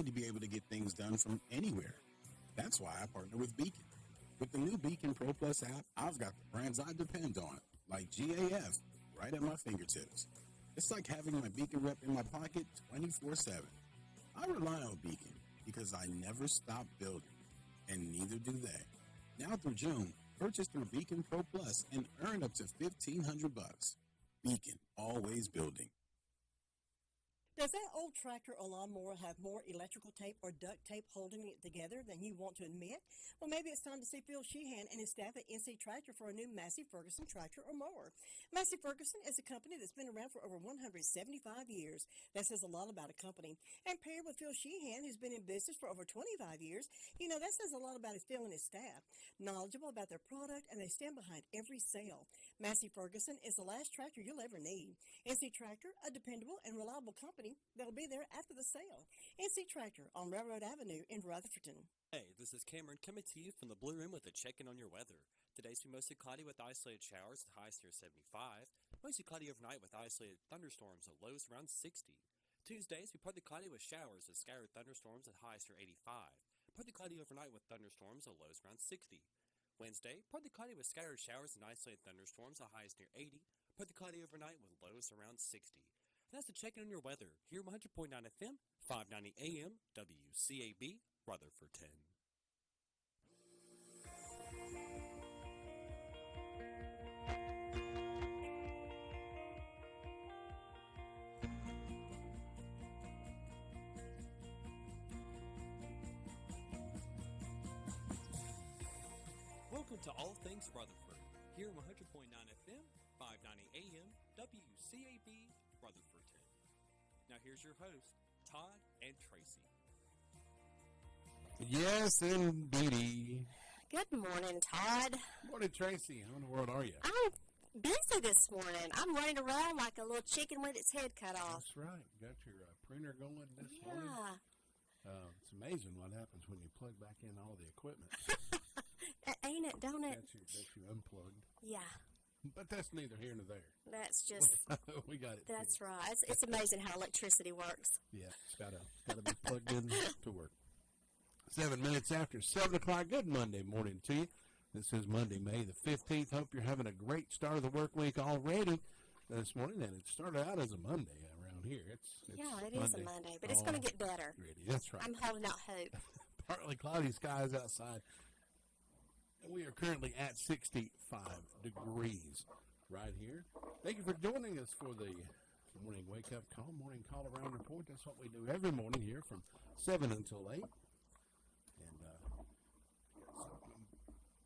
need to be able to get things done from anywhere. That's why I partner with Beacon. With the new Beacon Pro Plus app, I've got the brands I depend on, like GAF, right at my fingertips. It's like having my Beacon rep in my pocket 24/7. I rely on Beacon because I never stop building, and neither do they. Now through June, purchase through Beacon Pro Plus and earn up to $1,500. Beacon, always building. Does that old tractor or lawnmower have more electrical tape or duct tape holding it together than you want to admit? Well, maybe it's time to see Phil Sheehan and his staff at NC Tractor for a new Massey Ferguson tractor or mower. Massey Ferguson is a company that's been around for over 175 years. That says a lot about a company. And paired with Phil Sheehan, who's been in business for over 25 years, that says a lot about his Phil and his staff. Knowledgeable about their product, and they stand behind every sale. Massey Ferguson is the last tractor you'll ever need. NC Tractor, a dependable and reliable company that'll be there after the sale. NC Tractor on Railroad Avenue in Rutherford. Hey, this is Cameron coming to you from the Blue Room with a check-in on your weather. Today's be mostly cloudy with isolated showers at highs near 75. Mostly cloudy overnight with isolated thunderstorms at lows around 60. Tuesdays be partly cloudy with showers with scattered thunderstorms at highs near 85. Partly cloudy overnight with thunderstorms at lows around 60. Wednesday, partly cloudy with scattered showers and isolated thunderstorms at highs near 80. Partly cloudy overnight with lows around 60. That's the check-in on your weather here at 100.9 FM, 590 AM, WCAB, Rutherford. Welcome to All Things Rutherford here at 100.9 FM, 590 AM, WCAB, Rutherford. Now here's your host, Todd and Tracy. Yes, indeedy. Good morning, Todd. Morning, Tracy. How in the world are you? I'm busy this morning. I'm running around like a little chicken with its head cut off. That's right. Got your printer going this morning? It's amazing what happens when you plug back in all the equipment. Ain't it, don't it? That's you unplugged. Yeah. But that's neither here nor there. That's just... we got it. That's right. It's amazing how electricity works. Yeah, it's gotta be plugged in to work. 7 minutes after 7 o'clock. Good Monday morning to you. This is Monday, May the 15th. Hope you're having a great start of the work week already this morning. And it started out as a Monday around here. It's yeah, it is a Monday, but it's going to get better. Ready. That's right. I'm holding out hope. Partly cloudy skies outside. We are currently at 65 degrees right here. Thank you for joining us for the morning wake-up call, morning call-around report. That's what we do every morning here from 7 until 8.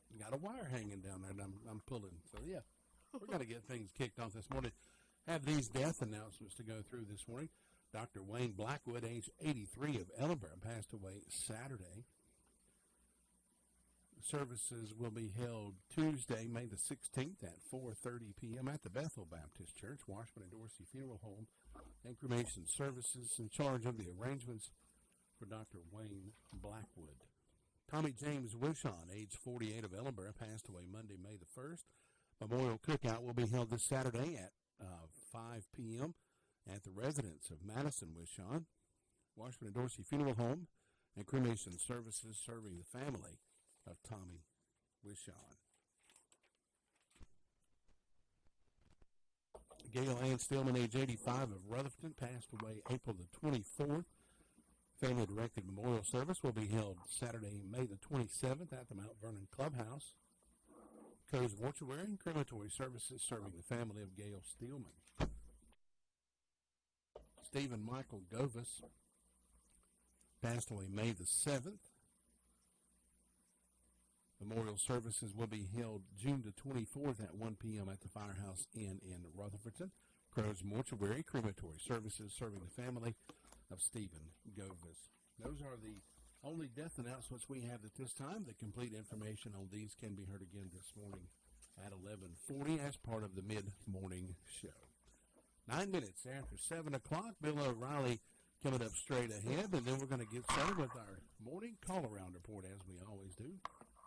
And got a wire hanging down there that I'm pulling. So, yeah, we're going to get things kicked off this morning. Have these death announcements to go through this morning. Dr. Wayne Blackwood, age 83 of Ellenborough, passed away Saturday. Services will be held Tuesday, May the 16th at 4:30 p.m. at the Bethel Baptist Church, Washburn and Dorsey Funeral Home, and cremation services in charge of the arrangements for Dr. Wayne Blackwood. Tommy James Wishon, age 48 of Ellenborough, passed away Monday, May the 1st. Memorial Cookout will be held this Saturday at 5 p.m. at the residence of Madison Wishon, Washburn and Dorsey Funeral Home, and cremation services serving the family of Tommy Wishon. Gail Ann Stillman, age 85 of Rutherford, passed away April the 24th. Family-directed memorial service will be held Saturday, May the 27th at the Mount Vernon Clubhouse. Coes Mortuary and crematory services serving the family of Gail Stillman. Stephen Michael Govis passed away May the 7th. Memorial services will be held June the 24th at 1 p.m. at the Firehouse Inn in Rutherford. Crows Mortuary crematory services serving the family of Stephen Govis. Those are the only death announcements we have at this time. The complete information on these can be heard again this morning at 11:40 as part of the mid-morning show. 9 minutes after 7 o'clock, Bill O'Reilly coming up straight ahead, and then we're going to get started with our morning call-around report as we always do.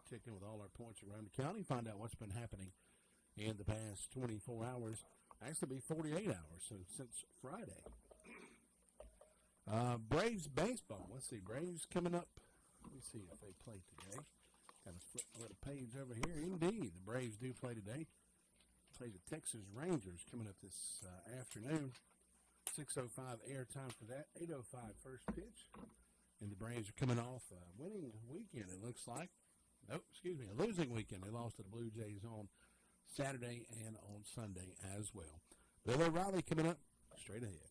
Check in with all our points around the county, find out what's been happening in the past 24 hours. Actually, be 48 hours since Friday. Braves baseball. Let's see. Braves coming up. Let me see if they play today. Got to flip a little page over here. Indeed, the Braves do play today. Play the Texas Rangers coming up this afternoon. 6:05 airtime for that. 8:05 first pitch. And the Braves are coming off a winning weekend, it looks like. Nope, excuse me, a losing weekend. They lost to the Blue Jays on Saturday and on Sunday as well. Bill O'Reilly coming up straight ahead.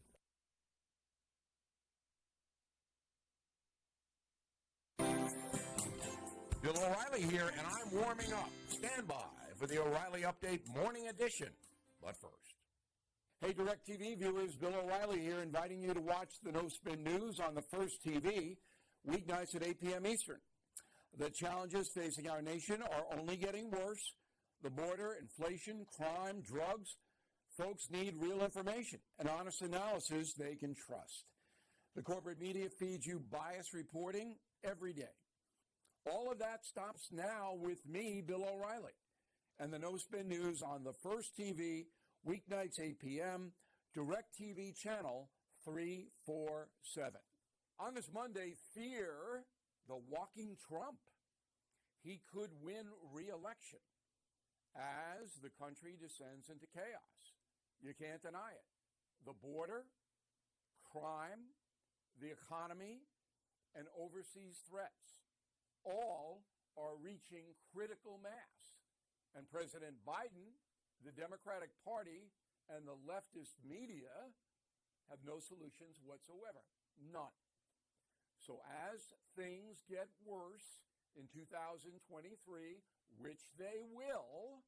Bill O'Reilly here, and I'm warming up. Stand by for the O'Reilly Update Morning Edition. But first. Hey, DirecTV viewers, Bill O'Reilly here, inviting you to watch the No Spin News on the First TV, weeknights at 8 p.m. Eastern. The challenges facing our nation are only getting worse. The border, inflation, crime, drugs. Folks need real information and honest analysis they can trust. The corporate media feeds you biased reporting every day. All of that stops now with me, Bill O'Reilly, and the No Spin News on the First TV, weeknights 8 p.m., DirecTV channel 347. On this Monday, fear the walking Trump. He could win re-election as the country descends into chaos. You can't deny it. The border, crime, the economy, and overseas threats all are reaching critical mass. And President Biden, the Democratic Party, and the leftist media have no solutions whatsoever. None. So as things get worse in 2023, which they will,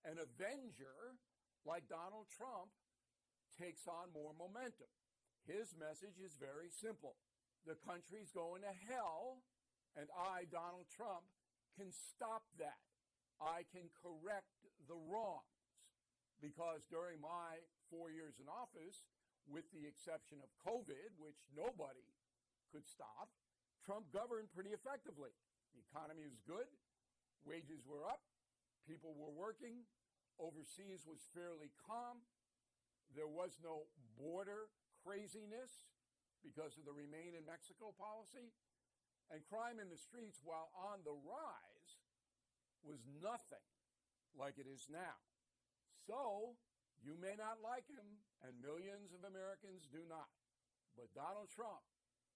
an avenger like Donald Trump takes on more momentum. His message is very simple. The country's going to hell, and I, Donald Trump, can stop that. I can correct the wrongs. Because during my 4 years in office, with the exception of COVID, which nobody could stop, Trump governed pretty effectively. The economy was good, wages were up, people were working, overseas was fairly calm, there was no border craziness because of the Remain in Mexico policy, and crime in the streets, while on the rise, was nothing like it is now. So, you may not like him, and millions of Americans do not. But Donald Trump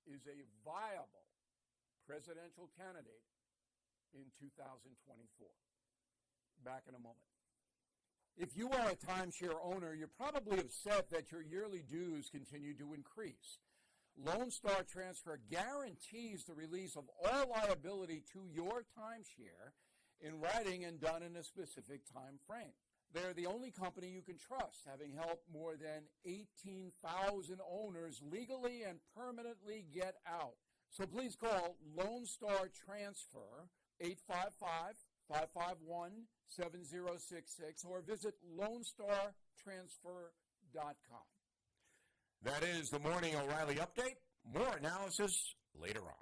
is a viable presidential candidate in 2024. Back in a moment. If you are a timeshare owner, you're probably upset that your yearly dues continue to increase. Lone Star Transfer guarantees the release of all liability to your timeshare in writing and done in a specific time frame. They're the only company you can trust, having helped more than 18,000 owners legally and permanently get out. So please call Lone Star Transfer 855-551-7066 or visit LoneStarTransfer.com. That is the Morning O'Reilly Update. More analysis later on.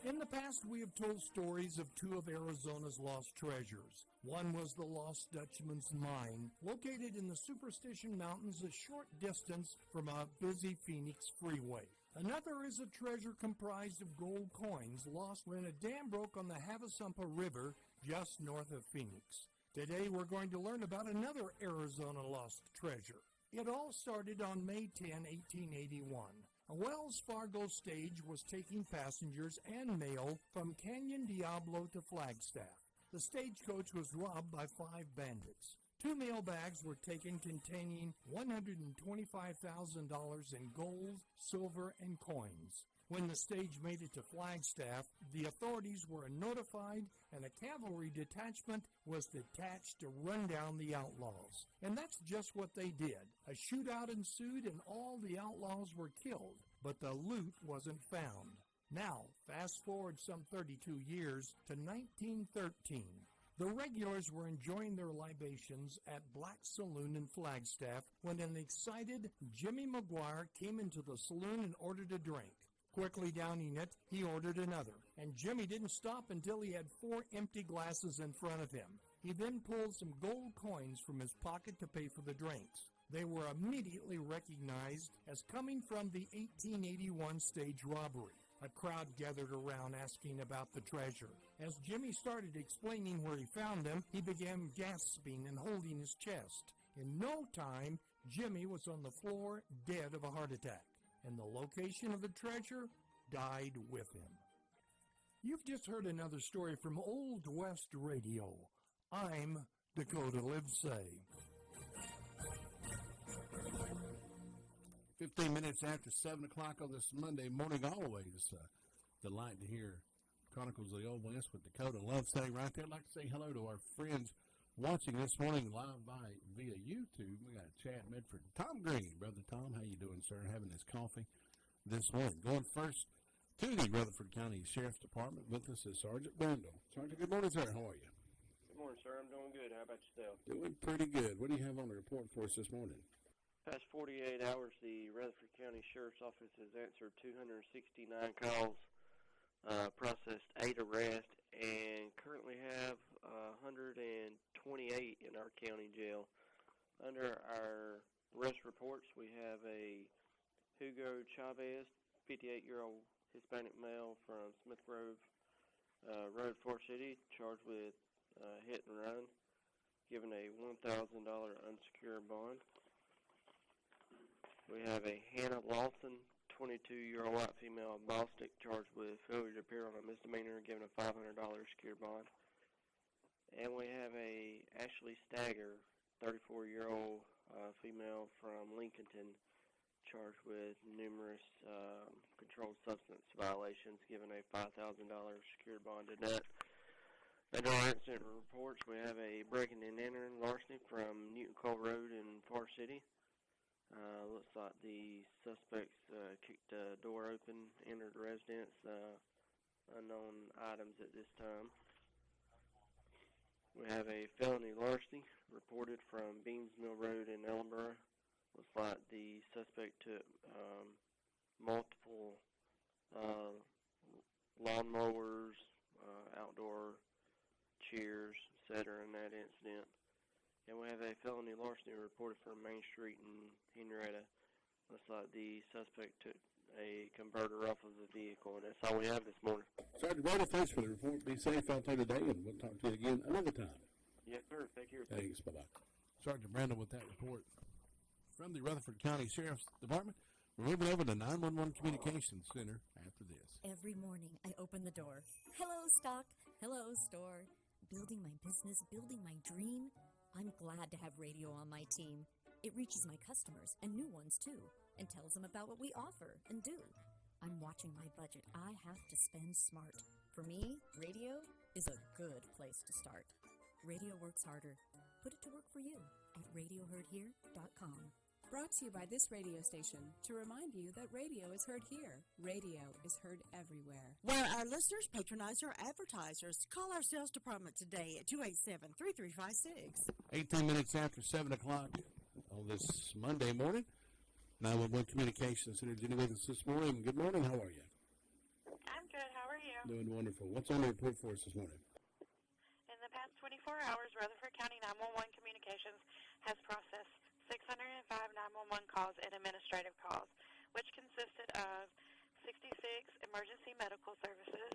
In the past, we have told stories of two of Arizona's lost treasures. One was the Lost Dutchman's Mine, located in the Superstition Mountains a short distance from a busy Phoenix freeway. Another is a treasure comprised of gold coins lost when a dam broke on the Havasumpa River just north of Phoenix. Today, we're going to learn about another Arizona lost treasure. It all started on May 10, 1881. A Wells Fargo stage was taking passengers and mail from Canyon Diablo to Flagstaff. The stagecoach was robbed by 5 bandits. 2 mail bags were taken containing $125,000 in gold, silver, and coins. When the stage made it to Flagstaff, the authorities were notified and a cavalry detachment was detached to run down the outlaws. And that's just what they did. A shootout ensued and all the outlaws were killed, but the loot wasn't found. Now, fast forward some 32 years to 1913. The regulars were enjoying their libations at Black Saloon in Flagstaff when an excited Jimmy McGuire came into the saloon and ordered a drink. Quickly downing it, he ordered another, and Jimmy didn't stop until he had 4 empty glasses in front of him. He then pulled some gold coins from his pocket to pay for the drinks. They were immediately recognized as coming from the 1881 stage robbery. A crowd gathered around asking about the treasure. As Jimmy started explaining where he found them, he began gasping and holding his chest. In no time, Jimmy was on the floor, dead of a heart attack, and the location of the treasure died with him. You've just heard another story from Old West Radio. I'm Dakota Livesay. 15 minutes after 7 o'clock on this Monday morning, always delight to hear Chronicles of the Old West with Dakota Livesay right there. I'd like to say hello to our friends watching this morning live via YouTube. We got Chad Medford, Tom Green. Brother Tom, how you doing, sir? Having his coffee this morning. Going first to the Rutherford County Sheriff's Department. With us is Sergeant Brandel. Sergeant, good morning, sir. How are you? Good morning, sir. I'm doing good. How about yourself? Doing pretty good. What do you have on the report for us this morning? Past 48 hours, the Rutherford County Sheriff's Office has answered 269 calls, processed 8 arrests, and currently have 128 in our county jail. Under our arrest reports, we have a Hugo Chavez, 58-year-old Hispanic male from Smith Grove Road, Forest City, charged with hit and run, given a $1,000 unsecured bond. We have a Hannah Lawson, 22-year-old white female of Bostic, charged with failure to appear on a misdemeanor, given a $500 secured bond. And we have a Ashley Stagger, 34-year-old female from Lincolnton, charged with numerous controlled substance violations, given a $5,000 secured bond. Under our incident reports, we have a breaking and entering larceny from Newton Cole Road in Forest City. Looks like the suspects kicked the door open, entered the residence, unknown items at this time. We have a felony larceny reported from Beans Mill Road in Ellenboro. Looks like the suspect took multiple lawnmowers, outdoor chairs, etc. in that incident. And we have a felony larceny reported from Main Street in Henrietta. Looks like the suspect took a converter off of the vehicle, and that's all we have this morning. Sergeant Brandel, thanks for the report. Be safe out there today, and we'll talk to you again another time. Yes, sir. Take care. Thanks. Bye-bye. Sergeant Brandel with that report from the Rutherford County Sheriff's Department. We're moving over to 911 Communications Center after this. Every morning, I open the door. Hello, stock. Hello, store. Building my business, building my dream. I'm glad to have radio on my team. It reaches my customers, and new ones too, and tells them about what we offer and do. I'm watching my budget. I have to spend smart. For me, radio is a good place to start. Radio works harder. Put it to work for you at radioheardhere.com. Brought to you by this radio station to remind you that radio is heard here. Radio is heard everywhere. Where our listeners patronize our advertisers. Call our sales department today at 287-3356. 18 minutes after 7 o'clock on this Monday morning. 911 Communications Center. Jenny with us this morning. Good morning. How are you? I'm good. How are you? Doing wonderful. What's on the report for us this morning? In the past 24 hours, Rutherford County 911 Communications has processed 605 911 calls and administrative calls, which consisted of 66 emergency medical services.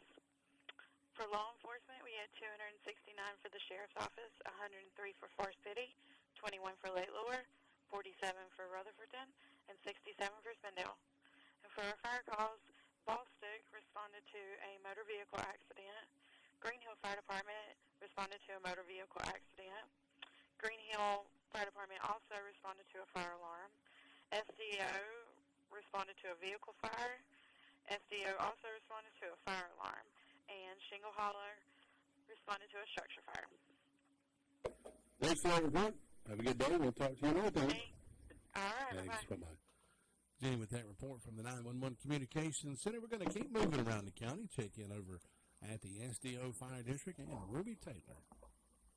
For law enforcement, we had 269 for the Sheriff's Office, 103 for Forest City, 21 for Lake Lure, 47 for Rutherfordton, and 67 for Spindale. And for our fire calls, Ballstick responded to a motor vehicle accident. Green Hill Fire Department responded to a motor vehicle accident. Green Hill Fire Department also responded to a fire alarm. SDO responded to a vehicle fire. SDO also responded to a fire alarm. And Shingle Hollow responded to a structure fire. Thanks for that report. Have a good day. We'll talk to you another time. All right. Thanks. Bye-bye. Jenny with that report from the 911 Communications Center. We're going to keep moving around the county, check in over at the SDO Fire District and Ruby Taylor.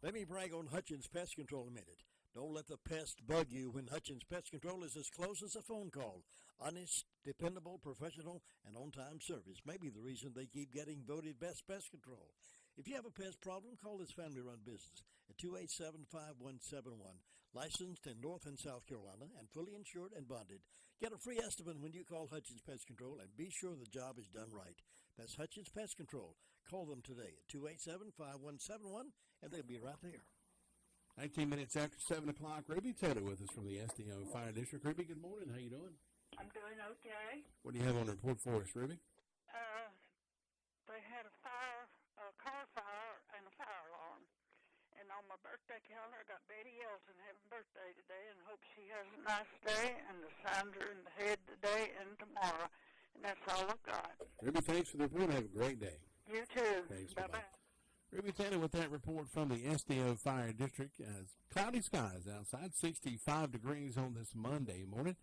Let me brag on Hutchins Pest Control a minute. Don't let the pest bug you when Hutchins Pest Control is as close as a phone call. Honest, dependable, professional, and on-time service may be the reason they keep getting voted best pest control. If you have a pest problem, call this family-run business at 287-5171. Licensed in North and South Carolina and fully insured and bonded. Get a free estimate when you call Hutchins Pest Control and be sure the job is done right. That's Hutchins Pest Control. Call them today at 287-5171 and they'll be right there. 19 minutes after 7 o'clock, Ruby Taylor with us from the SDO Fire District. Ruby, good morning. How you doing? I'm doing okay. What do you have on the report for us, Ruby? They had a car fire, and a fire alarm. And on my birthday calendar, I got Betty Elton having birthday today, and hope she has a nice day. And the signs are in the head today and tomorrow. And that's all I've got. Ruby, thanks for the report. Have a great day. You too. Thanks. Bye-bye. Ruby Taylor with that report from the SDO Fire District. Cloudy skies outside, 65 degrees on this Monday morning,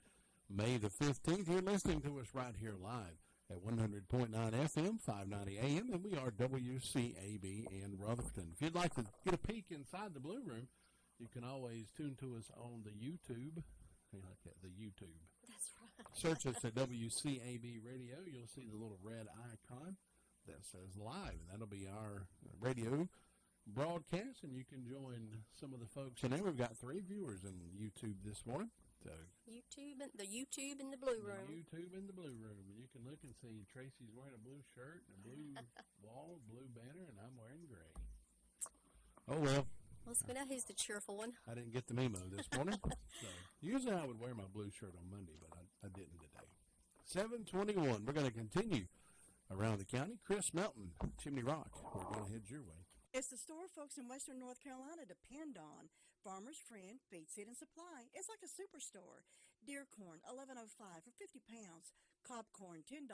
May the 15th. You're listening to us right here live at 100.9 FM, 590 AM, and we are WCAB in Rutherford. If you'd like to get a peek inside the Blue Room, you can always tune to us on the YouTube. I like that, the YouTube. That's right. Search us at WCAB Radio. You'll see the little red icon that says live, and that'll be our radio broadcast, and you can join some of the folks in there. We've got 3 viewers in YouTube this morning. So the YouTube in the Blue Room. YouTube in the Blue Room. And you can look and see Tracy's wearing a blue shirt and a blue wall, blue banner, and I'm wearing gray. Oh, well. Let's find out who's the cheerful one. I didn't get the memo this morning. So usually I would wear my blue shirt on Monday, but I didn't today. 7:21. We're going to continue around the county. Chris Melton, Chimney Rock. We're going to head your way. It's the store folks in western North Carolina depend on. Farmer's Friend Feed, Seed, and Supply. It's like a superstore. Deer corn, $11.05 for 50 pounds. Cob corn, $10.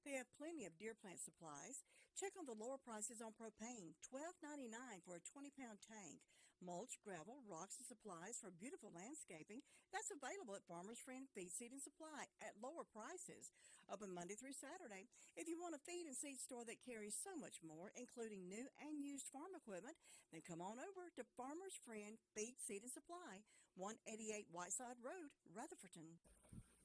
They have plenty of deer plant supplies. Check on the lower prices on propane, $12.99 for a 20-pound tank. Mulch, gravel, rocks, and supplies for beautiful landscaping. That's available at Farmer's Friend Feed, Seed, and Supply at lower prices. Open Monday through Saturday. If you want a feed and seed store that carries so much more, including new and used farm equipment, then come on over to Farmer's Friend Feed, Seed, and Supply, 188 Whiteside Road, Rutherfordton.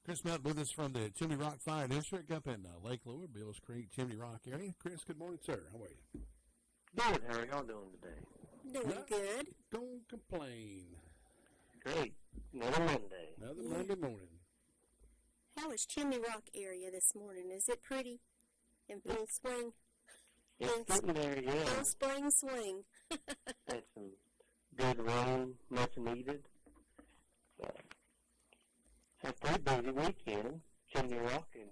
Chris Melton with us from the Chimney Rock Fire District up in Lake Lure, Bills Creek, Chimney Rock area. Chris, good morning, sir. How are you? Good. How are y'all doing today? Doing good. Don't complain. Great. Another Monday. Another Monday morning. How is Chimney Rock area this morning? Is it pretty in full swing? It's getting there, yeah. Full spring swing. Had some good rain, much needed. Had a pretty busy weekend. Chimney Rock and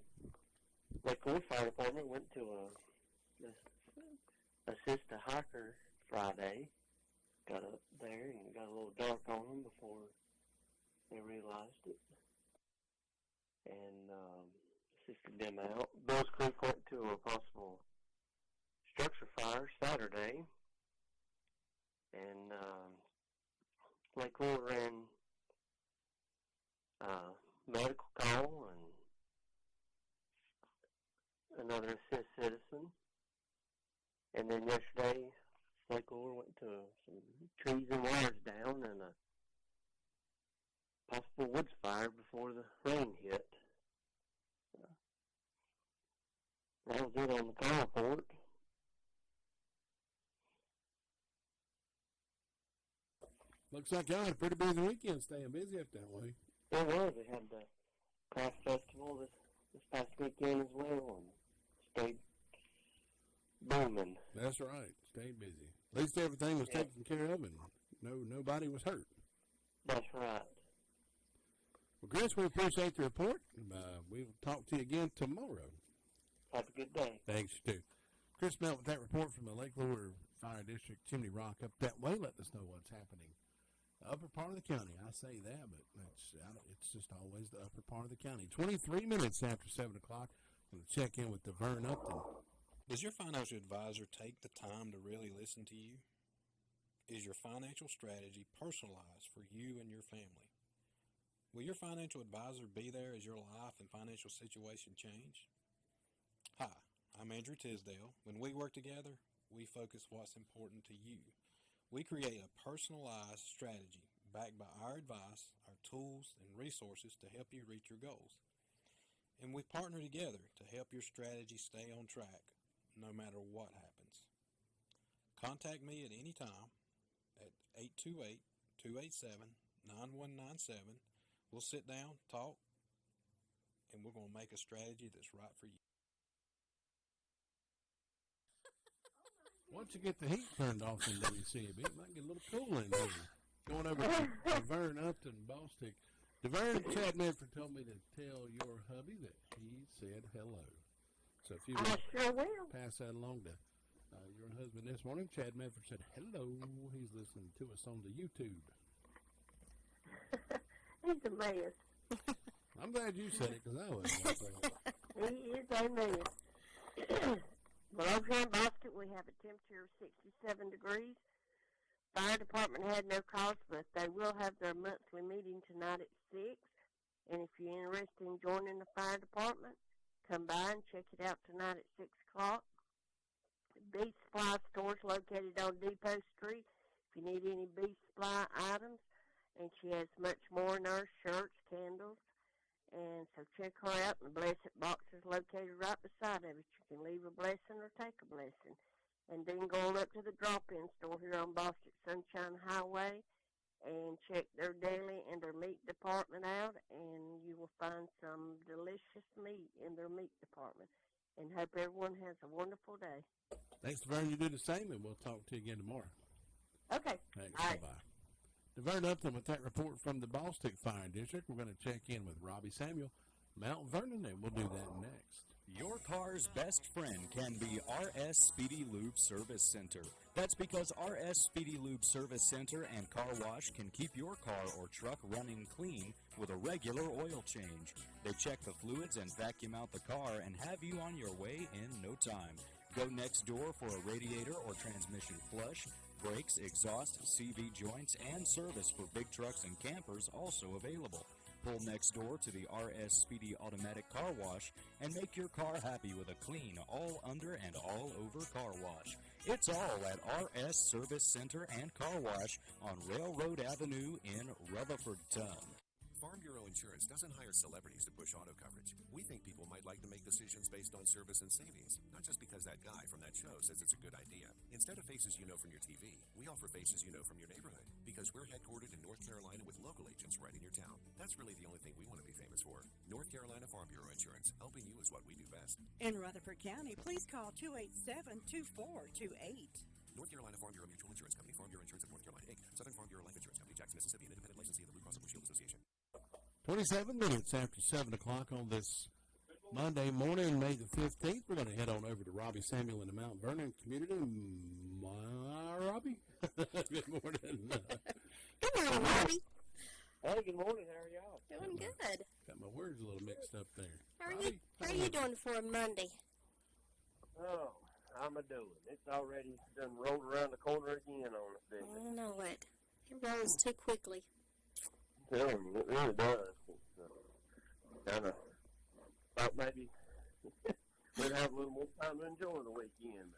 Lake Lure Fire Department went to assist a hiker Friday. Got up there and got a little dark on them before they realized it. And assisted them out. Bills Creek went to a possible structure fire Saturday. And Lake Lure ran medical call and another assist citizen. And then yesterday, Lake Lure went to some trees and wires down and a possible woods fire before the rain hit. That was it on the call report. Looks like y'all had a pretty busy weekend, staying busy up that way. It was. We had the craft festival this past weekend as well, and stayed booming. That's right. Stayed busy. At least everything was taken care of, and nobody was hurt. That's right. Well, Chris, we appreciate the report. We'll talk to you again tomorrow. Have a good day. Thanks, you too. Chris Melt with that report from the Lake Lure Fire District, Chimney Rock up that way. Let us know what's happening. The upper part of the county, I say that, but it's just always the upper part of the county. 23 minutes after 7 o'clock. I'm going to check in with the Vern Upton. Does your financial advisor take the time to really listen to you? Is your financial strategy personalized for you and your family? Will your financial advisor be there as your life and financial situation change? Hi, I'm Andrew Tisdale. When we work together, we focus what's important to you. We create a personalized strategy backed by our advice, our tools, and resources to help you reach your goals. And we partner together to help your strategy stay on track, no matter what happens. Contact me at any time. at 828-287-9197. We'll sit down, talk, and we're going to make a strategy that's right for you. Once you get the heat turned off in WCAB, it might get a little cool in here. Going over to Devern Upton, Bostic. Devern, Chad Medford told me to tell your hubby that he said hello. So if you I sure will. pass that along to your husband this morning. Chad Medford said hello. He's listening to us on the YouTube. He's a mess. I'm glad you said it because I wasn't going to say it. He is a mess. Well, over here in Boston, we have a temperature of 67 degrees. Fire department had no calls, but they will have their monthly meeting tonight at 6. And if you're interested in joining the fire department, come by and check it out tonight at 6 o'clock. Beef Supply Store is located on Depot Street. If you need any beef supply items, and she has much more in her shirts, candles, and so check her out. And the Blessed Box is located right beside of it. You can leave a blessing or take a blessing. And then go on up to the drop-in store here on Boston Sunshine Highway and check their deli and their meat department out, and you will find some delicious meat in their meat department. And hope everyone has a wonderful day. Thanks, Devern. You do the same, and we'll talk to you again tomorrow. Okay. Thanks. All right. Bye-bye. Devern Upton with that report from the Bostic Fire District. We're going to check in with Robbie Samuel, Mount Vernon, and we'll do that next. Your car's best friend can be RS Speedy Lube Service Center. That's because RS Speedy Lube Service Center and Car Wash can keep your car or truck running clean with a regular oil change. They check the fluids and vacuum out the car and have you on your way in no time. Go next door for a radiator or transmission flush, brakes, exhaust, CV joints, and service for big trucks and campers also available. Pull next door to the RS Speedy Automatic Car Wash and make your car happy with a clean, all under and all over car wash. It's all at RS Service Center and Car Wash on Railroad Avenue in Rutherfordton. Farm Bureau Insurance doesn't hire celebrities to push auto coverage. We think people might like to make decisions based on service and savings, not just because that guy from that show says it's a good idea. Instead of faces you know from your TV, we offer faces you know from your neighborhood, because we're headquartered in North Carolina with local agents right in your town. That's really the only thing we want to be famous for. North Carolina Farm Bureau Insurance, helping you is what we do best. In Rutherford County, please call 287-2428. North Carolina Farm Bureau Mutual Insurance Company, Farm Bureau Insurance of North Carolina, Inc., Southern Farm Bureau Life Insurance Company, Jackson, Mississippi, an independent licensee of the Blue Cross and Blue Shield Association. 27 minutes after 7 o'clock on this Monday morning, May the 15th. We're going to head on over to Robbie Samuel in the Mount Vernon community. Robbie? Good morning. Good morning, Robbie. Hey, good morning. How are y'all? Doing good. Got my words a little mixed up there. How are you doing for a Monday? Oh, I'm a-doing. It's already done rolled around the corner again on us, didn't it? I know it. It rolls too quickly. I'm telling you, it really does. Kind of thought maybe we'd have a little more time to enjoy the weekend.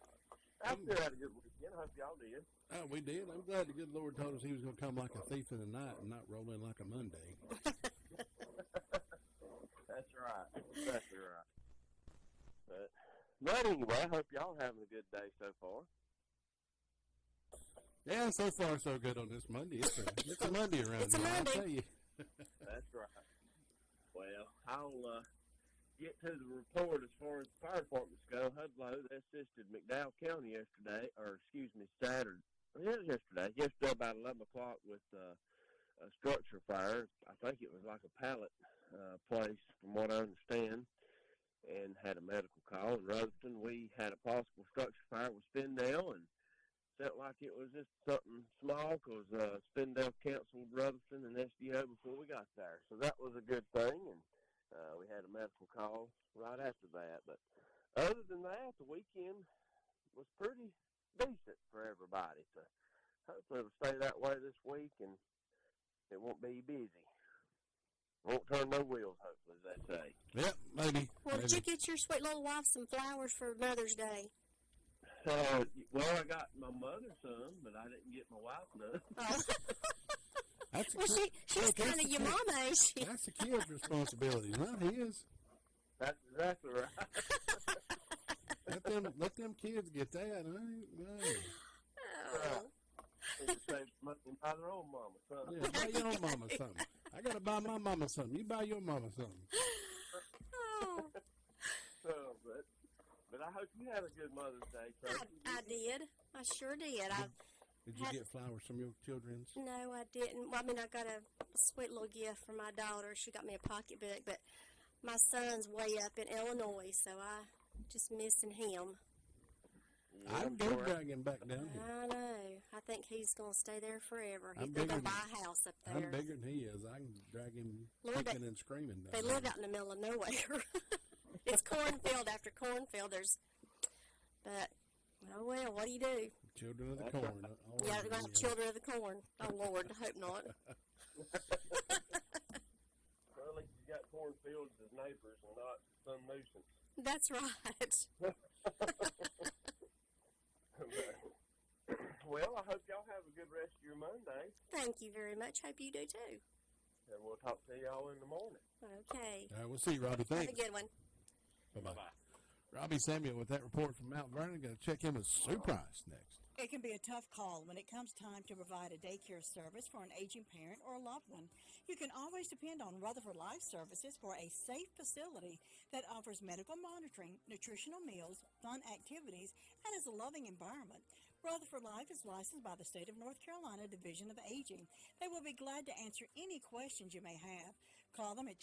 I still had a good weekend. I hope y'all did. Oh, we did. I'm glad the good Lord told us he was going to come like a thief in the night and not roll in like a Monday. That's right. Exactly right. But anyway, I hope y'all having a good day so far. Yeah, so far so good on this Monday. It's a Monday around here, I'll tell you. That's right. Well, I'll get to the report as far as the fire departments go. Hudlow, they assisted McDowell County yesterday, Saturday. It was yesterday. Yesterday about 11 o'clock with a structure fire. I think it was like a pallet place, from what I understand, and had a medical call. In Rutherford, we had a possible structure fire with Spindale, and felt like it was just something small because Spindale canceled Rutherford and SDO before we got there. So that was a good thing, and we had a medical call right after that. But other than that, the weekend was pretty decent for everybody. So hopefully it'll stay that way this week, and it won't be busy. Won't turn no wheels, hopefully, as they say. Yep, maybe. Well, did you get your sweet little wife some flowers for Mother's Day? Well, I got my mother some, but I didn't get my wife none. Well, she's kind of your mama, ain't she? That's the kid's responsibility, not his. That's exactly right. Let them kids get that. Oh. They can save money and buy their own mama something. Yeah, buy your own mama something. I got to buy my mama something. You buy your mama something. So, but I hope you had a good Mother's Day, Tracy. I did. I sure did. Did you get flowers from your children's? No, I didn't. Well, I mean, I got a sweet little gift from my daughter. She got me a pocketbook, but my son's way up in Illinois, so I just missing him. I'd go drag him back down here. I know. I think he's going to stay there forever. I'm They're bigger going to than- buy a house up there. I'm bigger than he is. I can drag him Lord, kicking and screaming down They there. live out in the middle of nowhere. It's cornfield after cornfield. But, oh well, what do you do? Children of the corn. Yeah, they're going to children of the corn. Oh, Lord, I hope not. Well, at least you got cornfields as neighbors and not some nuisance. That's right. Well, I hope y'all have a good rest of your Monday, Thank you very much. Hope you do too. and we'll talk to y'all in the morning. Okay. All right, we'll see you, Robbie. Thanks. Have a good one. Bye-bye. Robbie Samuel with that report from Mount Vernon. Going to check in with Sue Price next. It can be a tough call when it comes time to provide a daycare service for an aging parent or a loved one. You can always depend on Rutherford Life Services for a safe facility that offers medical monitoring, nutritional meals, fun activities, and is a loving environment. Rutherford Life is licensed by the State of North Carolina Division of Aging. They will be glad to answer any questions you may have. Call them at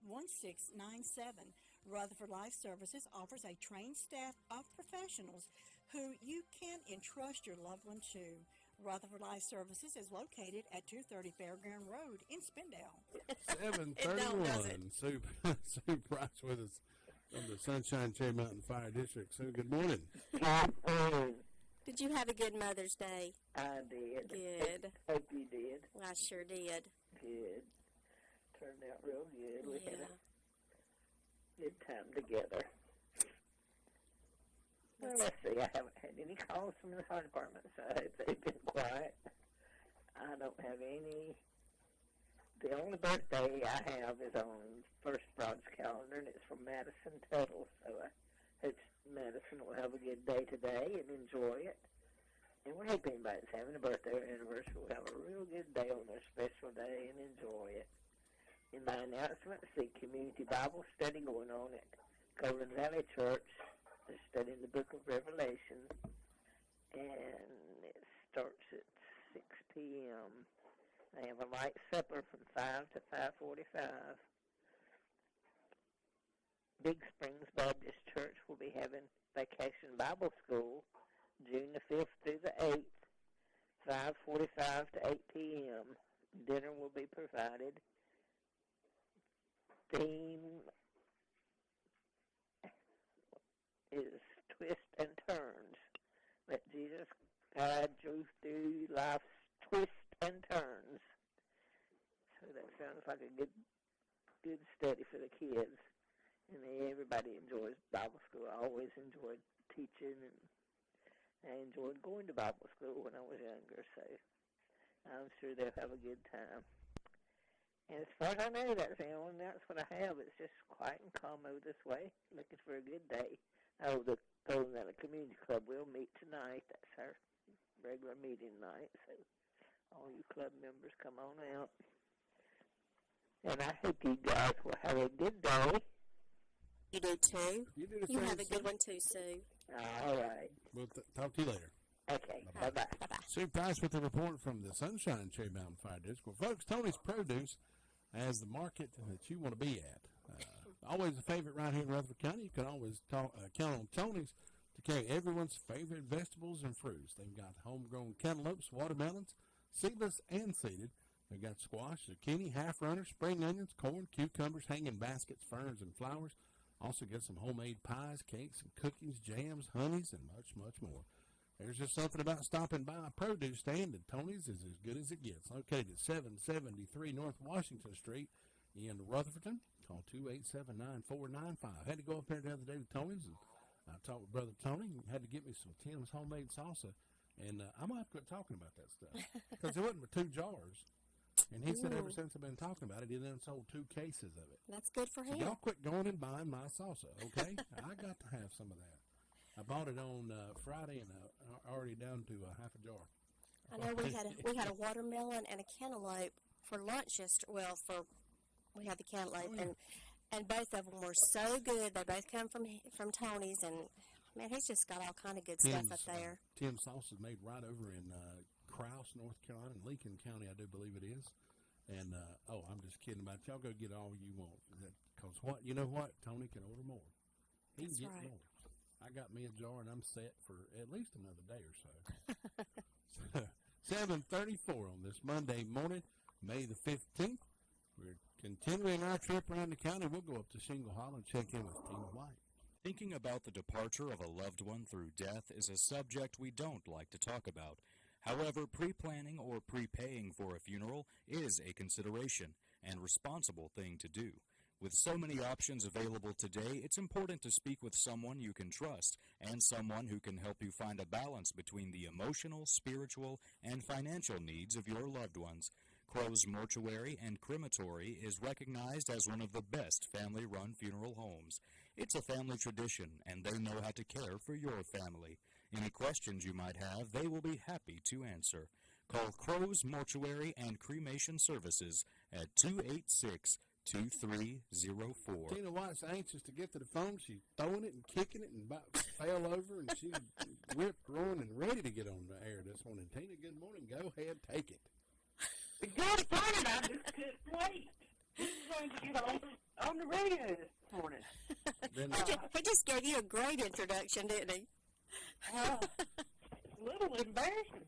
288-1697. Rutherford Life Services offers a trained staff of professionals who you can entrust your loved one to. Rutherford Life Services is located at 230 Fairground Road in Spindale. 7:31. Sue Price with us from the Sunshine Cherry Mountain Fire District. Sue, good morning. Did you have a good Mother's Day? I did. Good. Hope you did. I sure did. Good. Turned out real good. We had Yeah. a good time together. Well, let's see. I haven't had any calls from the fire department, so they've been quiet. I don't have any. The only birthday I have is on First Broad's calendar, and it's from Madison Tuttle. So I hope Madison will have a good day today and enjoy it. And we hope anybody's having a birthday or anniversary will have a real good day on their special day and enjoy it. In my announcements, the community Bible study going on at Golden Valley Church. They're studying the book of Revelation, and it starts at 6 p.m. They have a light supper from 5 to 5:45. Big Springs Baptist Church will be having Vacation Bible School June the 5th through the 8th, 5:45 to 8 p.m. Dinner will be provided. Theme is Twists and Turns. Let Jesus guide you through life's twists and turns. So that sounds like a good study for the kids. And everybody enjoys Bible school. I always enjoyed teaching, and I enjoyed going to Bible school when I was younger, so I'm sure they'll have a good time. And as far as I know, that's the only announcement I have. It's just quiet and calm over this way, looking for a good day. Oh, the Golden Valley Community Club will meet tonight. That's our regular meeting night, so all you club members come on out. And I hope you guys will have a good day. You do too. You do the You same, have a good Sue. one too, Sue. All right. We'll talk to you later. Okay. Bye-bye. Sue Price with the report from the Sunshine Cherry Mountain Fire District. Well, folks, Tony's Produce has the market that you want to be at. Always a favorite right here in Rutherford County. You can always count on Tony's to carry everyone's favorite vegetables and fruits. They've got homegrown cantaloupes, watermelons, seedless and seeded. They've got squash, zucchini, half-runners, spring onions, corn, cucumbers, hanging baskets, ferns, and flowers. Also get some homemade pies, cakes, and cookies, jams, honeys, and much, much more. There's just something about stopping by a produce stand, and Tony's is as good as it gets. Located at 773 North Washington Street in Rutherfordton. Call 287-9495. I had to go up there the other day to Tony's, and I talked with Brother Tony. He had to get me some Tim's homemade salsa, and I might have to quit talking about that stuff because it wasn't but 2 jars. And he said ever Ooh. since I've been talking about it, he then sold 2 cases of it. That's good for So him. y'all quit going and buying my salsa, okay? I got to have some of that. I bought it on Friday, and already down to a half a jar. I know we had a watermelon and a cantaloupe for lunch yesterday. Well, we had the cantaloupe, and both of them were so good. They both come from Tony's, and man, he's just got all kind of good stuff up there. Tim's sauce is made right over in Krause, North Carolina, in Lincoln County, I do believe it is. And I'm just kidding about it. Y'all go get all you want, because you know what? Tony can order more. He can get more. I got me a jar, and I'm set for at least another day or so. 7:34 on this Monday morning, May the 15th. We're continuing our trip around the county. We'll go up to Shingle Hollow and check in with Tina White. Thinking about the departure of a loved one through death is a subject we don't like to talk about. However, pre-planning or prepaying for a funeral is a consideration and responsible thing to do. With so many options available today, it's important to speak with someone you can trust and someone who can help you find a balance between the emotional, spiritual, and financial needs of your loved ones. Crow's Mortuary and Crematory is recognized as one of the best family-run funeral homes. It's a family tradition, and they know how to care for your family. Any questions you might have, they will be happy to answer. Call Crow's Mortuary and Cremation Services at 286-2304. Tina White's anxious to get to the phone. She's throwing it and kicking it and about fell over, and she's whipped, roaring, and ready to get on the air this morning. Tina, good morning. Go ahead, take it. Good morning. I just couldn't wait. He's going to get on the radio this morning. He just gave you a great introduction, didn't he? A little embarrassing.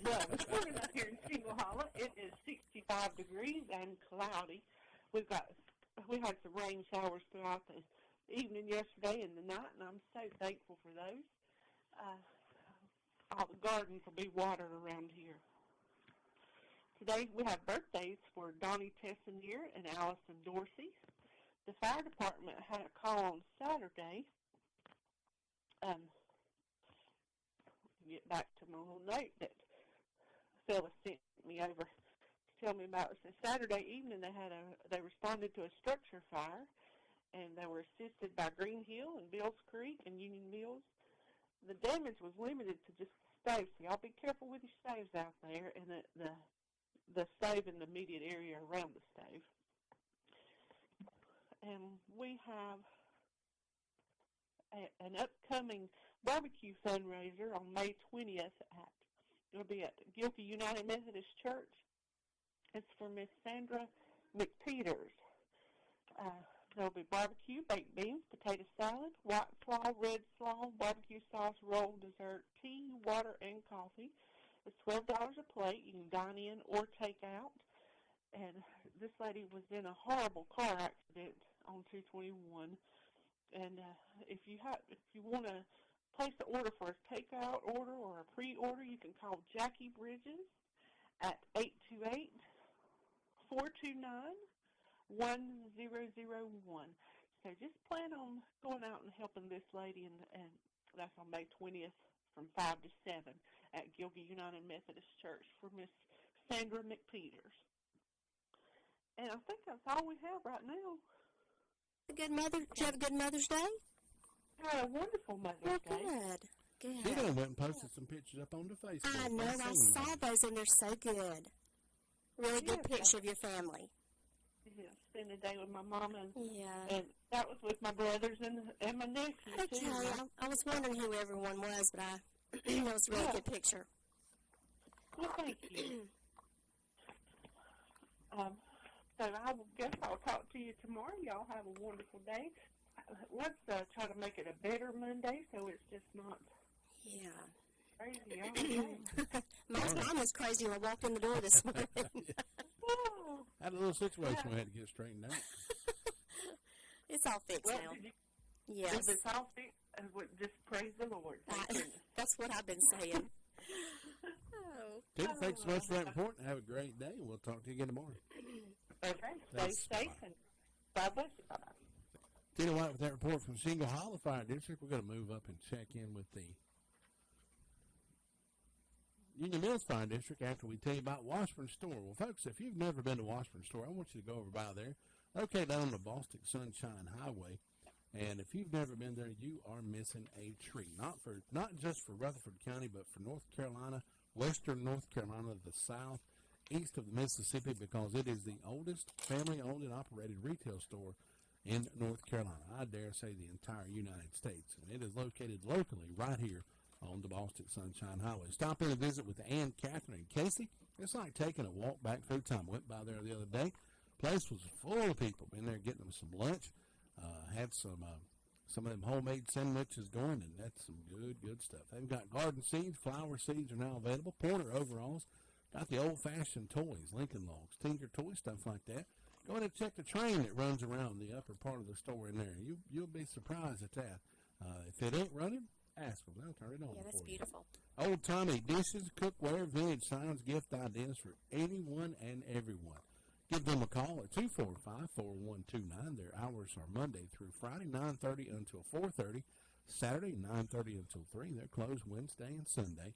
Well, this morning up here in Shingle Hollow, it is 65 degrees and cloudy. We had some rain showers throughout the evening yesterday and the night, and I'm so thankful for those. All the gardens will be watered around here. Today we have birthdays for Donnie Tessenier and Allison Dorsey. The fire department had a call on Saturday. Get back to my little note that fella sent me over to tell me about. So Saturday evening they responded to a structure fire, and they were assisted by Green Hill and Bills Creek and Union Mills. The damage was limited to just the stove, so y'all be careful with your stoves out there, and the stove in the immediate area around the stove. And we have an upcoming barbecue fundraiser on May 20th it'll be at Gilkey United Methodist Church. It's for Miss Sandra McPeters. There'll be barbecue, baked beans, potato salad, white slaw, red slaw, barbecue sauce, roll, dessert, tea, water, and coffee. It's $12 a plate. You can dine in or take out. And this lady was in a horrible car accident on 221. And if you want to place an order for a takeout order or a pre-order, you can call Jackie Bridges at 828-429-1001. So just plan on going out and helping this lady, and that's on May 20th from 5 to 7 at Gilkey United Methodist Church for Miss Sandra McPeters. And I think that's all we have right now. Did you have a good Mother's Day? I had a wonderful Mother's Day. Good. She done went and posted some pictures up on the Facebook. I know. I saw those, and they're so good. Really good picture of your family. Yeah, spend a day with my mom, and that was with my brothers and my nephew, okay, too. I was wondering who everyone was, but it was a really good picture. Well, thank you. So I guess I'll talk to you tomorrow. Y'all have a wonderful day. Let's try to make it a better Monday so it's just not crazy all day. Mine was crazy when I walked in the door this morning. I had a little situation we had to get straightened out. It's all fixed now. Yes. If it's all fixed, just praise the Lord. That's what I've been saying. Tina, thanks so much for that report, and have a great day. We'll talk to you again tomorrow. Okay, stay safe, and God bless you. Bye-bye. Tina White with that report from Shingle Hollow Fire District. We're going to move up and check in with the Union Mills Fire District after we tell you about Washburn Store. Well, folks, if you've never been to Washburn Store, I want you to go over by there. Located down on the Boston Sunshine Highway. And if you've never been there, you are missing a treat. Not just for Rutherford County, but for North Carolina, western North Carolina, the south, east of the Mississippi, because it is the oldest family-owned and operated retail store in North Carolina. I dare say the entire United States. And it is located locally right here on the Boston Sunshine Highway. Stop in and visit with Ann, Catherine, and Casey. It's like taking a walk back through time. Went by there the other day. Place was full of people. Been there getting them some lunch. Had some of them homemade sandwiches going, and that's some good stuff. They've got garden seeds. Flower seeds are now available. Porter overalls. Got the old-fashioned toys, Lincoln Logs, Tinker toys, stuff like that. Go in and check the train that runs around the upper part of the store in there. You'll be surprised at that. If it ain't running, ask them. They'll turn it on. Yeah, that's beautiful. Old-timey dishes, cookware, vintage signs, gift ideas for anyone and everyone. Give them a call at 245-4129. Their hours are Monday through Friday, 9:30 until 4:30. Saturday, 9:30 until 3. They're closed Wednesday and Sunday.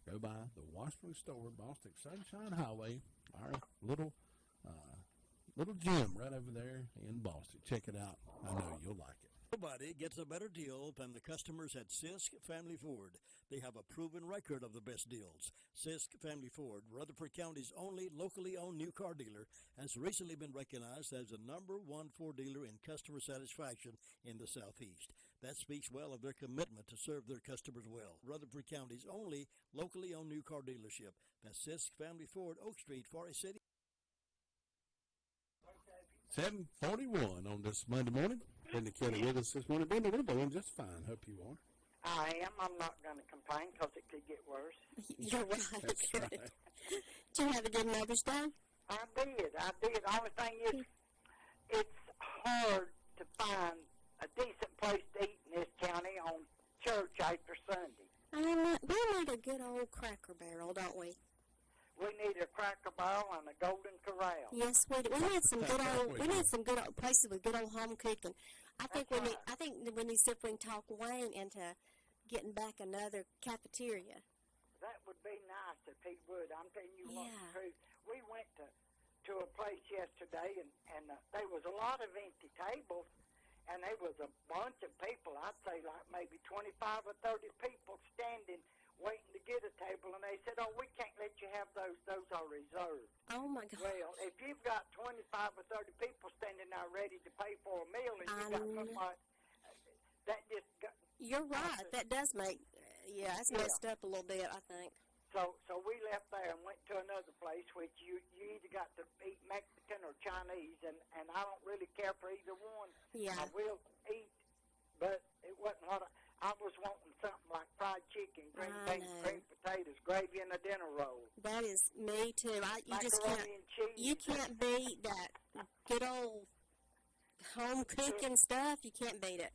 Go by the Washburn store, Boston Sunshine Highway, our little gym right over there in Boston. Check it out. I know you'll like it. Nobody gets a better deal than the customers at Sisk Family Ford. They have a proven record of the best deals. Sisk Family Ford, Rutherford County's only locally owned new car dealer, has recently been recognized as the #1 Ford dealer in customer satisfaction in the Southeast. That speaks well of their commitment to serve their customers well. Rutherford County's only locally owned new car dealership. That's Sisk Family Ford, Oak Street, Forest City. 7:41 on this Monday morning. Brenda Kelly with us this morning. Brenda, we're doing just fine. Hope you are. I am. I'm not going to complain because it could get worse. You're right. That's right. Did you have a good Mother's Day? I did. The only thing is, it's hard to find a decent place to eat in this county on church after Sunday. We need a good old Cracker Barrel, don't we? We need a Cracker Barrel and a Golden Corral. Yes, we do. We need some good old. We need some good old places with good old home cooking. I think we need to see if we can talk Wayne into getting back another cafeteria. That would be nice if he would. I'm telling you what the truth. We went to a place yesterday, and there was a lot of empty tables, and there was a bunch of people. I'd say like maybe 25 or 30 people standing waiting to get a table, and they said, "Oh, we can't let you have those. Those are reserved." Oh my God! Well, if you've got 25 or 30 people standing there ready to pay for a meal, and you got somebody that just got, you're right. That does make it's messed up a little bit, I think. So we left there and went to another place, which you either got to eat Mexican or Chinese, and I don't really care for either one. Yeah. I will eat, but it wasn't what I was wanting something like fried chicken, green beans, green potatoes, gravy, and a dinner roll. That is me too. You just Macaroni can't. and cheese. You can't beat that good old home cooking stuff. You can't beat it.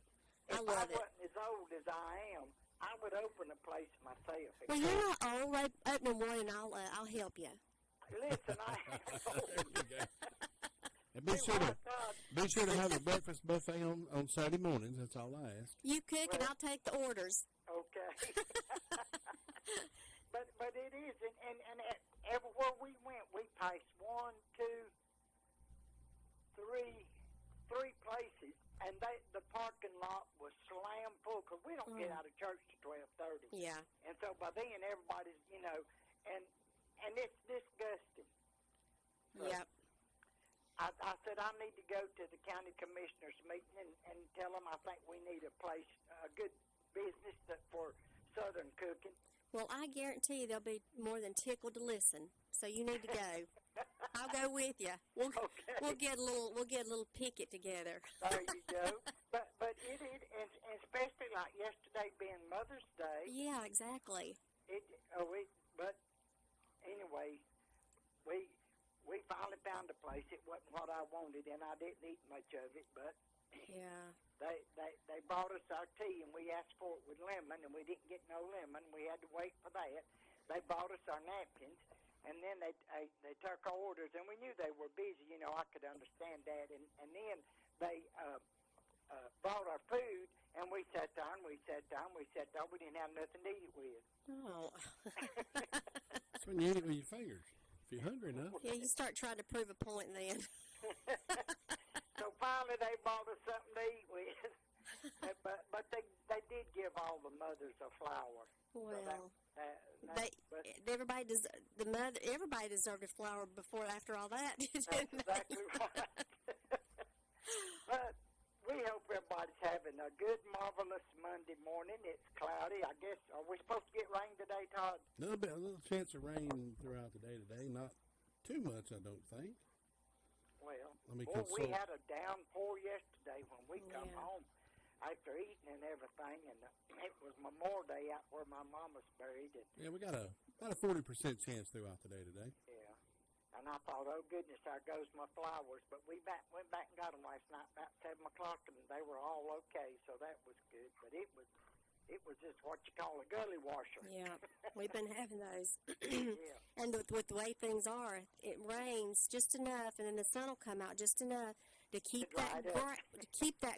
I love it. If I wasn't as old as I am, I would open a place myself. Well, you're not old. Open one, and I'll help you. Listen, I am old. And be sure to have a breakfast buffet on Saturday mornings. That's all I ask. You cook, and I'll take the orders. Okay. but it is, and everywhere we went, we passed three places, and the parking lot was slam full because we don't get out of church till 12:30. Yeah. And so by then everybody's, and it's disgusting. So, yep. I said I need to go to the county commissioners meeting and tell them I think we need a place, a good business for Southern cooking. Well, I guarantee you they'll be more than tickled to listen. So you need to go. I'll go with you. We'll get a little picket together. There you go. But it is, and especially like yesterday being Mother's Day. Yeah, exactly. But anyway, we finally found a place. It wasn't what I wanted, and I didn't eat much of it. But yeah, they brought us our tea, and we asked for it with lemon, and we didn't get no lemon. We had to wait for that. They brought us our napkins, and then they took our orders, and we knew they were busy. I could understand that. And then they brought our food, and we sat down. We didn't have nothing to eat with. Oh. That's when you eat it with your fingers. If you're hungry enough. Yeah, you start trying to prove a point then. So finally they brought us something to eat with. But they did give all the mothers a flower. Well, but everybody everybody deserved a flower after all that. that's exactly right. But we hope everybody's having a good, marvelous Monday morning. It's cloudy. I guess, are we supposed to get rain today, Todd? A little chance of rain throughout the day today. Not too much, I don't think. Well, Let me we had a downpour yesterday when we come home after eating and everything, and it was Memorial Day out where my mama's buried. And, Yeah, we got about a 40% chance throughout the day today. yeah. And I thought, oh, goodness, there goes my flowers. But we went back and got them last night about 7 o'clock, and they were all okay, so that was good. But it was just what you call a gully washer. Yeah, we've been having those. Yeah. And with the way things are, it rains just enough, and then the sun will come out just enough to keep that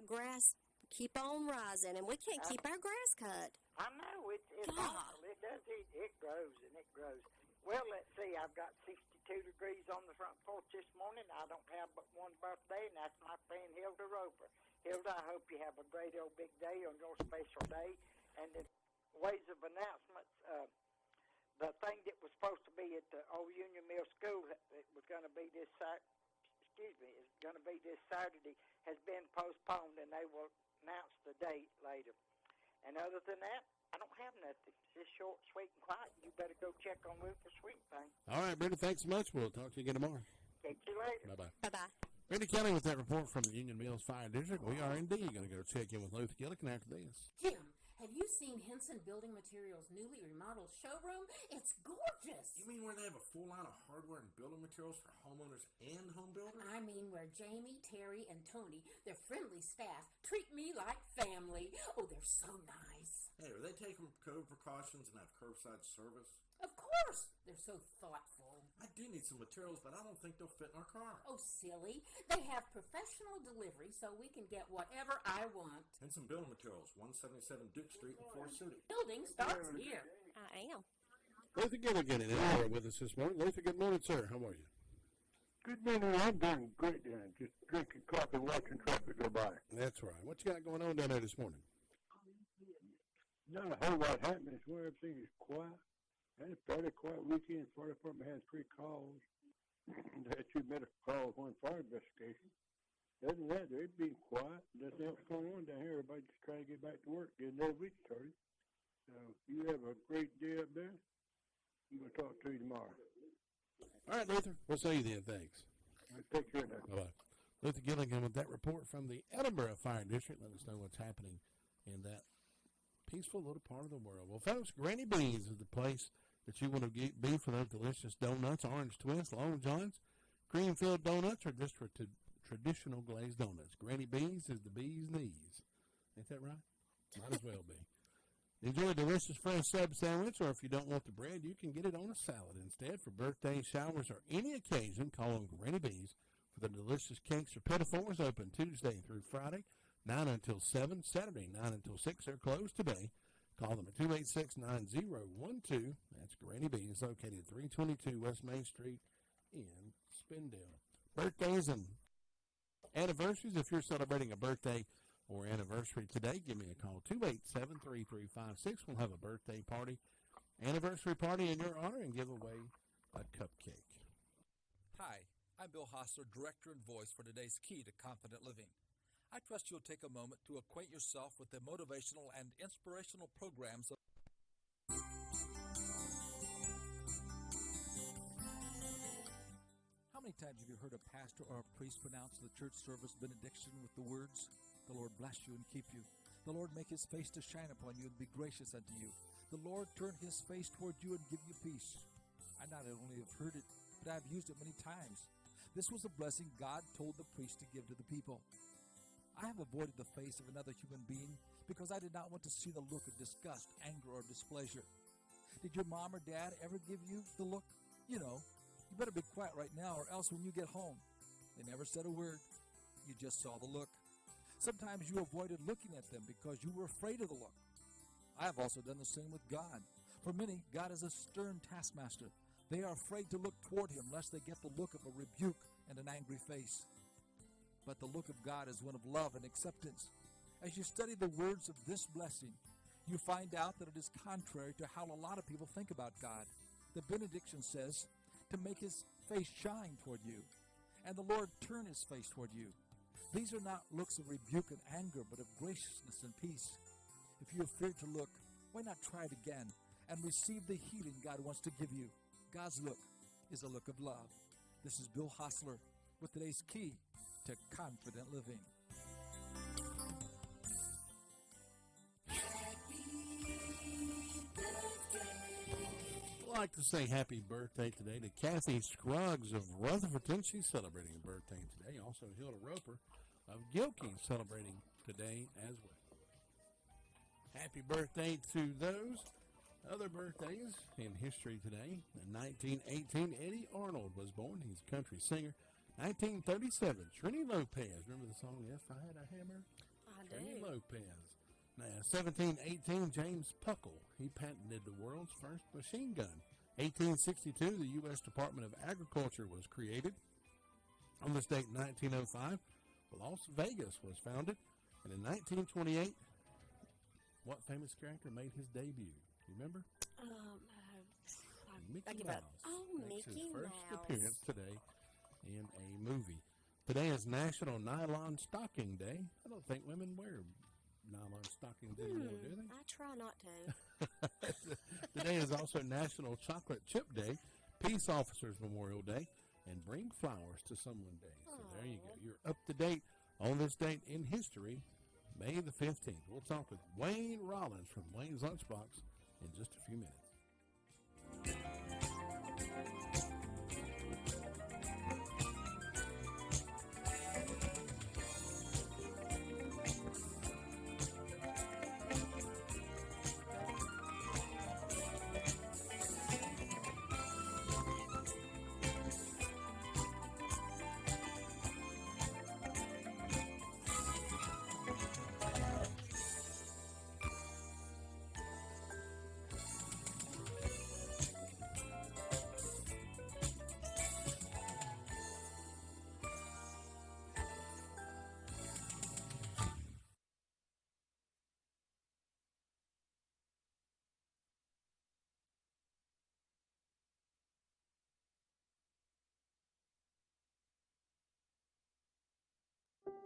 grass keep on rising, and we can't keep our grass cut. I know, it's awful. It does. It grows, and it grows. Well, let's see. I've got 62 degrees on the front porch this morning. I don't have but one birthday, and that's my friend Hilda Roper. Hilda, I hope you have a great old big day on your special day. And in ways of announcements, the thing that was supposed to be at the old Union Mill School, it was going to be this Saturday, has been postponed, and they will announce the date later. And other than that, I don't have nothing. It's just short, sweet, and quiet. You better go check on Rufus Sweet Thing. All right, Brenda, thanks so much. We'll talk to you again tomorrow. Catch you later. Bye-bye. Bye-bye. Brenda Kelly with that report from the Union Mills Fire District. We are indeed going to go check in with Luther Gillikin after this. Jim, have you seen Henson Building Materials' newly remodeled showroom? It's gorgeous. You mean where they have a full line of hardware and building materials for homeowners and home builders? I mean where Jamie, Terry, and Tony, their friendly staff, treat me like family. Oh, they're so nice. Hey, are they taking COVID precautions and have curbside service? Of course. They're so thoughtful. I do need some materials, but I don't think they'll fit in our car. Oh, silly. They have professional delivery so we can get whatever I want. And some building materials, 177 Duke Street in Forest City. Building starts here. I am. Luther Gillikin in Illinois with us this morning. Luther, good morning, sir. How are you? Good morning. I'm doing great, Dan. Just drinking coffee, watching traffic go by. That's right. What you got going on down there this morning? Not a whole lot happening. It's where everything is quiet. Had a fairly quiet weekend. Fire department had 3 calls. They had 2 medical calls, 1 fire investigation. Other than that, they've been quiet. Nothing else going on down here. Everybody just trying to get back to work, get another week started. So you have a great day up there. I'm going to talk to you tomorrow. All right, Luther. We'll see you then. Thanks. Take care now. Bye-bye. Luther Gilligan with that report from the Edinburgh Fire District. Let us know what's happening in that peaceful little part of the world. Well, folks, Granny Beans is the place that you want to be for those delicious donuts, orange twist, long johns, cream-filled donuts, or just for traditional glazed donuts. Granny Beans is the bee's knees. Ain't that right? Might as well be. Enjoy a delicious fresh sub sandwich, or if you don't want the bread, you can get it on a salad instead. For birthdays, showers, or any occasion, call on Granny Beans for the delicious cakes or pinafores, open Tuesday through Friday, 9 until 7, Saturday, 9 until 6. They're closed today. Call them at 286-9012. That's Granny Beans, located at 322 West Main Street in Spindale. Birthdays and anniversaries, if you're celebrating a birthday or anniversary today, give me a call, 287-3356. We'll have a birthday party, anniversary party in your honor, and give away a cupcake. Hi, I'm Bill Hostler, Director and Voice for today's Key to Confident Living. I trust you'll take a moment to acquaint yourself with the motivational and inspirational programs of How many times have you heard a pastor or a priest pronounce the church service benediction with the words, "The Lord bless you and keep you. The Lord make his face to shine upon you and be gracious unto you. The Lord turn his face toward you and give you peace." I not only have heard it, but I have used it many times. This was a blessing God told the priest to give to the people. I have avoided the face of another human being because I did not want to see the look of disgust, anger, or displeasure. Did your mom or dad ever give you the look? You know, you better be quiet right now or else when you get home. They never said a word. You just saw the look. Sometimes you avoided looking at them because you were afraid of the look. I have also done the same with God. For many, God is a stern taskmaster. They are afraid to look toward him lest they get the look of a rebuke and an angry face. But the look of God is one of love and acceptance. As you study the words of this blessing, you find out that it is contrary to how a lot of people think about God. The benediction says to make his face shine toward you, and the Lord turn his face toward you. These are not looks of rebuke and anger, but of graciousness and peace. If you have feared to look, why not try it again and receive the healing God wants to give you? God's look is a look of love. This is Bill Hostler with today's key to confident living. I'd like to say happy birthday today to Kathy Scruggs of Rutherfordton. She's celebrating a birthday today. Also, Hilda Roper of Gilkey celebrating today as well. Happy birthday to those other birthdays in history today. In 1918, Eddie Arnold was born. He's a country singer. 1937, Trini Lopez. Remember the song If I Had a Hammer? I Trini do. Lopez. Now, 1718, James Puckle. He patented the world's first machine gun. 1862, the U.S. Department of Agriculture was created. On this date, 1905, Las Vegas was founded. And in 1928, what famous character made his debut? You remember? Mickey Mouse. Makes his first appearance today in a movie. Today is National Nylon Stocking Day. I don't think women wear nylon stockings anymore, do they? I try not to. Today is also National Chocolate Chip Day, Peace Officers Memorial Day, and Bring Flowers to Someone Day. So there you go. You're up to date on this date in history, May the 15th. We'll talk with Wayne Rollins from Wayne's Lunchbox in just a few minutes.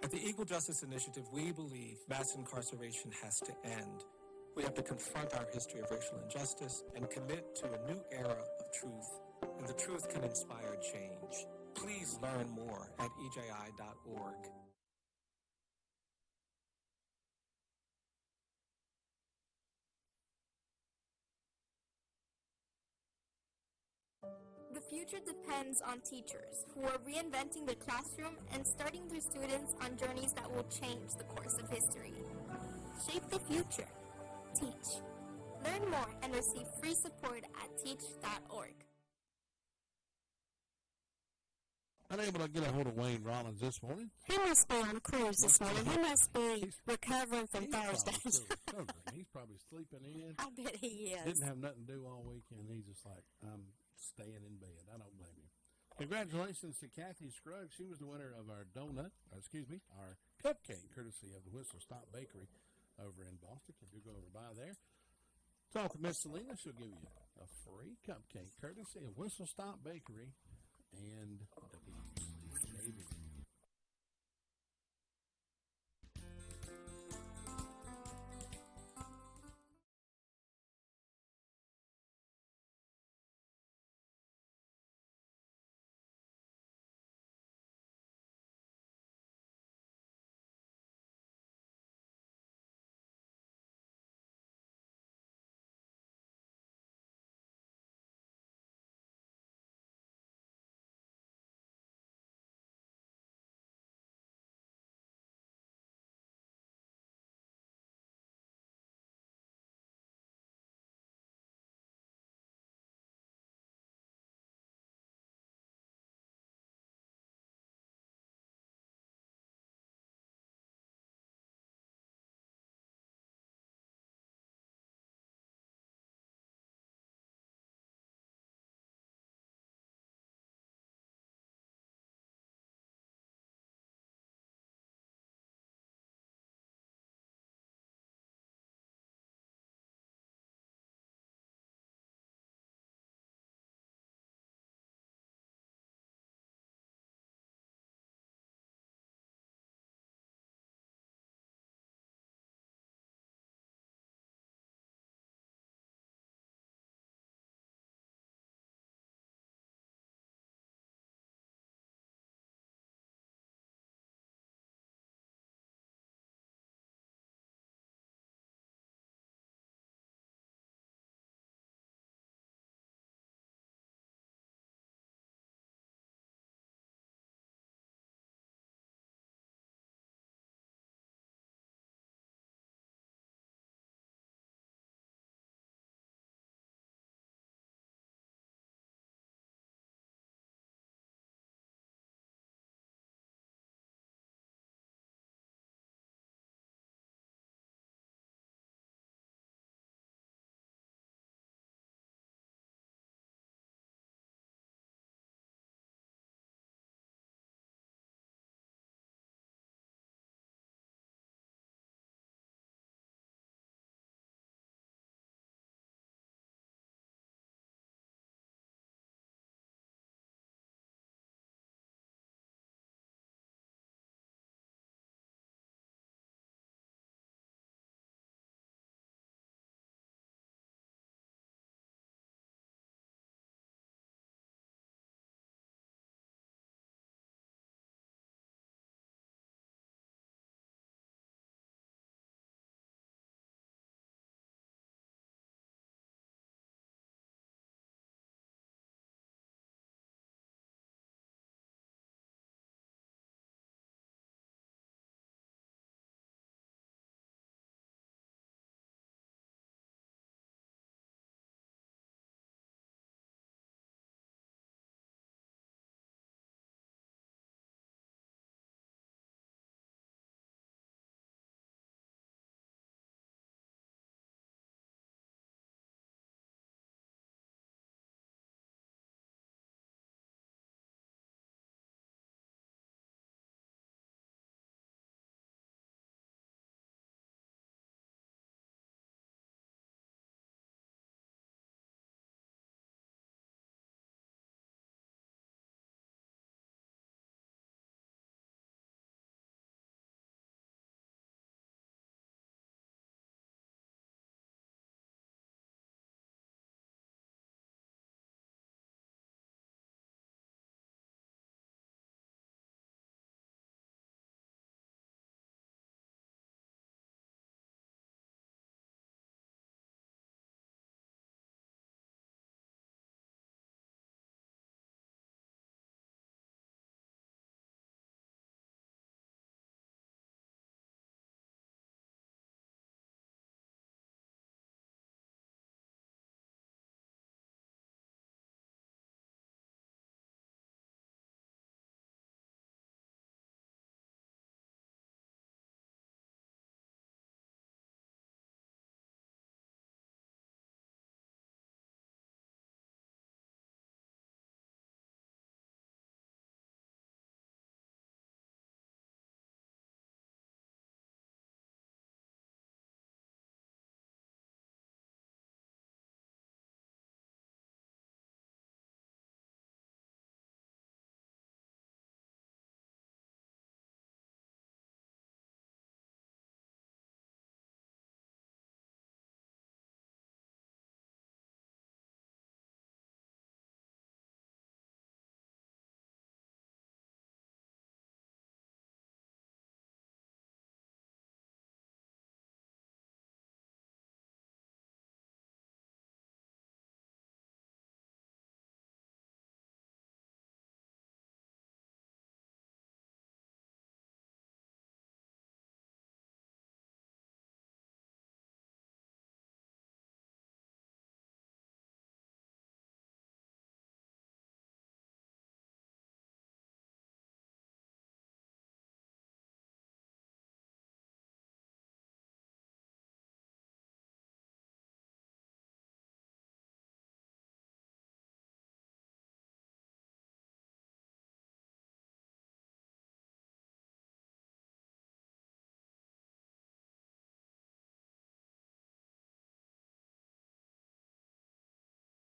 At the Equal Justice Initiative, we believe mass incarceration has to end. We have to confront our history of racial injustice and commit to a new era of truth. And the truth can inspire change. Please learn more at eji.org. The future depends on teachers who are reinventing the classroom and starting their students on journeys that will change the course of history. Shape the future. Teach. Learn more and receive free support at teach.org. Unable to get a hold of Wayne Rollins this morning. He must be on a cruise this morning. He must be recovering from Thursday. He's probably sleeping in. I bet he is. Didn't have nothing to do all weekend. He's just like, I'm staying in bed. I don't blame him. Congratulations to Kathy Scruggs. She was the winner of our our cupcake, courtesy of the Whistle Stop Bakery over in Boston. If you go over by there, talk with Miss Selena. She'll give you a free cupcake, courtesy of Whistle Stop Bakery and